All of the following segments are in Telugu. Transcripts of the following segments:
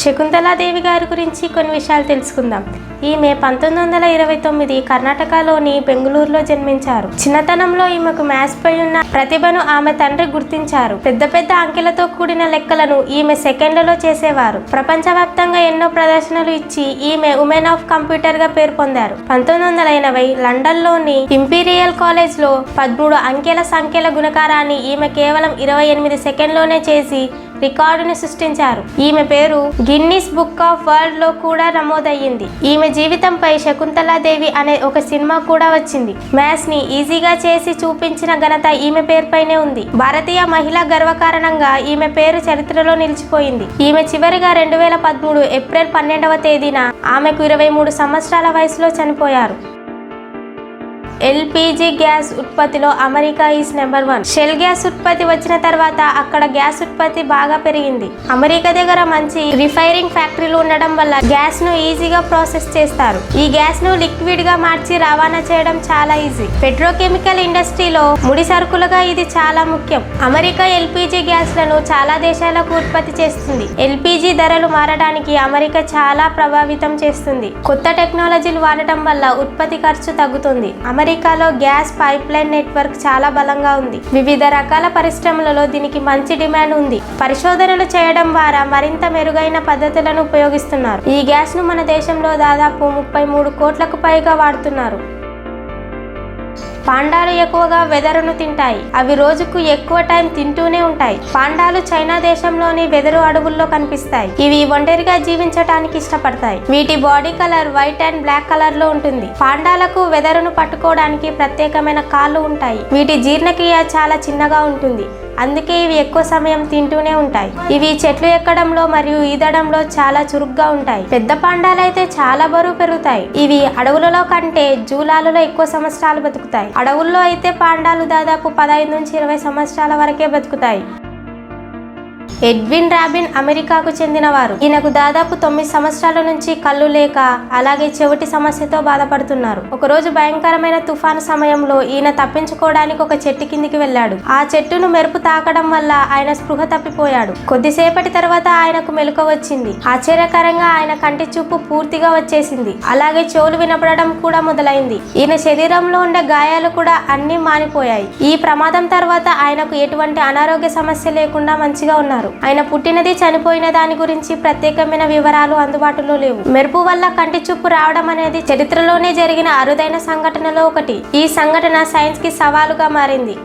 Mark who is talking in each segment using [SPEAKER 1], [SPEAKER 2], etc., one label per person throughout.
[SPEAKER 1] శకుంతలాదేవి గారి గురించి కొన్ని విషయాలు తెలుసుకుందాం. ఈమె 1929 కర్ణాటకలోని బెంగళూరులో జన్మించారు. చిన్నతనంలో ఈమెకు మ్యాథ్స్ పై ఉన్న ప్రతిభను ఆమె తండ్రి గుర్తించారు. పెద్ద పెద్ద అంకెలతో కూడిన లెక్కలను ఈమె సెకండ్లలో చేసేవారు. ప్రపంచవ్యాప్తంగా ఎన్నో ప్రదర్శనలు ఇచ్చి ఈమె ఉమెన్ ఆఫ్ కంప్యూటర్ గా పేరు పొందారు. 1980 లండన్లోని ఇంపీరియల్ కాలేజ్ లో 13 అంకెల సంఖ్యల గుణకారాన్ని ఈమె కేవలం 28 సెకండ్లోనే చేసి రికార్డుని సృష్టించారు. ఈమె పేరు గిన్నిస్ బుక్ ఆఫ్ వరల్డ్ లో కూడా నమోదయ్యింది. ఈమె జీవితంపై శకుంతలాదేవి అనే ఒక సినిమా కూడా వచ్చింది. మ్యాథ్స్ ని ఈజీగా చేసి చూపించిన ఘనత ఈమె పేరుపైనే ఉంది. భారతీయ మహిళా గర్వకారణంగా ఈమె పేరు చరిత్రలో నిలిచిపోయింది. ఈమె చివరిగా 2013 ఏప్రిల్ 12వ తేదీన ఆమెకు 23 సంవత్సరాల వయసులో చనిపోయారు. ఎల్పిజి గ్యాస్ ఉత్పత్తిలో America is number 1. Shale gas ఉత్పత్తి వచ్చిన తర్వాత అక్కడ గ్యాస్ ఉత్పత్తి బాగా పెరిగింది. అమెరికా దగ్గర మంచి రిఫైనింగ్ ఫ్యాక్టరీలు ఉండడం వల్ల గ్యాస్ ను ఈజీగా ప్రాసెస్ చేస్తారు. ఈ గ్యాస్ ను లిక్విడ్ గా మార్చి రవాణా చేయడం చాలా ఈజీ. పెట్రోకెమికల్ ఇండస్ట్రీలో ముడి సరుకులుగా ఇది చాలా ముఖ్యం. అమెరికా ఎల్పిజి గ్యాస్ లను చాలా దేశాలకు ఉత్పత్తి చేస్తుంది. ఎల్పిజి ధరలు మారడానికి అమెరికా చాలా ప్రభావితం చేస్తుంది. కొత్త టెక్నాలజీలు వాడటం వల్ల ఉత్పత్తి ఖర్చు తగ్గుతుంది. అమెరికాలో గ్యాస్ పైప్ లైన్ నెట్వర్క్ చాలా బలంగా ఉంది. వివిధ రకాల పరిశ్రమలలో దీనికి మంచి డిమాండ్ ఉంది. పరిశోధనలు చేయడం ద్వారా మరింత మెరుగైన పద్ధతులను ఉపయోగిస్తున్నారు. ఈ గ్యాస్ ను మన దేశంలో దాదాపు 33 కోట్లకు పైగా వాడుతున్నారు. పాండాలు ఎక్కువగా వెదరును తింటాయి. అవి రోజుకు ఎక్కువ టైం తింటూనే ఉంటాయి. పాండాలు చైనా దేశంలోని వెదరు అడవుల్లో కనిపిస్తాయి. ఇవి ఒంటరిగా జీవించటానికి ఇష్టపడతాయి. వీటి body colour white and black colour లో ఉంటుంది. పాండాలకు వెదరును పట్టుకోవడానికి ప్రత్యేకమైన కాళ్ళు ఉంటాయి. వీటి జీర్ణక్రియ చాలా చిన్నగా ఉంటుంది. అందుకే ఇవి ఎక్కువ సమయం తింటూనే ఉంటాయి. ఇవి చెట్లు ఎక్కడంలో మరియు ఈదడంలో చాలా చురుగ్గా ఉంటాయి. పెద్ద పాండాలైతే చాలా బరువు పెరుగుతాయి. ఇవి అడవులలో కంటే జూలాలలో ఎక్కువ సంవత్సరాలు బతుకుతాయి. అడవుల్లో అయితే పాండాలు దాదాపు 15 నుంచి 20 సంవత్సరాల వరకే బతుకుతాయి. ఎడ్విన్ రాబిన్ అమెరికాకు చెందినవారు. ఈయనకు దాదాపు 9 సంవత్సరాల నుంచి కళ్ళు లేక అలాగే చెవిటి సమస్యతో బాధపడుతున్నారు. ఒకరోజు భయంకరమైన తుఫాను సమయంలో ఈయన తప్పించుకోవడానికి ఒక చెట్టు కిందికి వెళ్ళాడు. ఆ చెట్టును మెరుపు తాకడం వల్ల ఆయన స్పృహ తప్పిపోయాడు. కొద్దిసేపటి తర్వాత ఆయనకు మెలకువ వచ్చింది. ఆశ్చర్యకరంగా ఆయన కంటి చూపు పూర్తిగా వచ్చేసింది. అలాగే చెవులు వినపడడం కూడా మొదలైంది. ఈయన శరీరంలో ఉండే గాయాలు కూడా అన్ని మానిపోయాయి. ఈ ప్రమాదం తర్వాత ఆయనకు ఎటువంటి అనారోగ్య సమస్య లేకుండా మంచిగా ఉన్నారు. ఆయన పుట్టినది చనిపోయిన దాని గురించి ప్రత్యేకమైన వివరాలు అందుబాటులో లేవు. మెరుపు వల్ల కంటి చూపు రావడం అనేది చరిత్రలోనే జరిగిన అరుదైన సంఘటనలో ఒకటి. ఈ సంఘటన సైన్స్ కి సవాలుగా మారింది.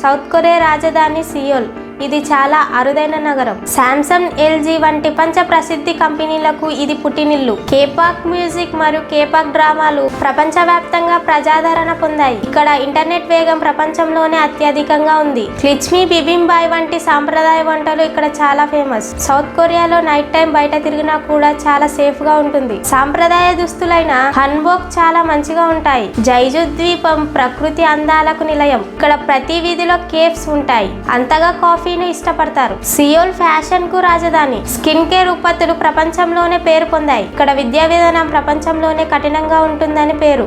[SPEAKER 1] సౌత్ కొరియా రాజధాని సియోల్. ఇది చాలా అరుదైన నగరం. శాంసంగ్, ఎల్జీ వంటి పంచ ప్రసిద్ధి కంపెనీలకు ఇది పుట్టినిల్లు. కేపాక్ మ్యూజిక్ మరియు కేపాక్ డ్రామాలు ప్రపంచవ్యాప్తంగా ప్రజాదరణ పొందాయి. ఇక్కడ ఇంటర్నెట్ వేగం ప్రపంచంలోనే అత్యధికంగా ఉంది. క్లిచ్మీ బిబింబాయ్ వంటి సాంప్రదాయ వంటలు ఇక్కడ చాలా ఫేమస్. సౌత్ కొరియాలో నైట్ టైం బయట తిరిగినా కూడా చాలా సేఫ్ గా ఉంటుంది. సాంప్రదాయ దుస్తులైన హన్బోక్ చాలా మంచిగా ఉంటాయి. జైజు ద్వీపం ప్రకృతి అందాలకు నిలయం. ఇక్కడ ప్రతి వీధిలో కేఫ్స్ ఉంటాయి. అంతగా కాఫీ ఇష్టపడతారు. సియోల్ ఫ్యాషన్ కు రాజధాని. స్కిన్ కేర్ ఉత్పత్తులు ప్రపంచంలోనే పేరు పొందాయి. ఇక్కడ విద్యా విధానం ప్రపంచంలోనే కఠినంగా ఉంటుందని పేరు.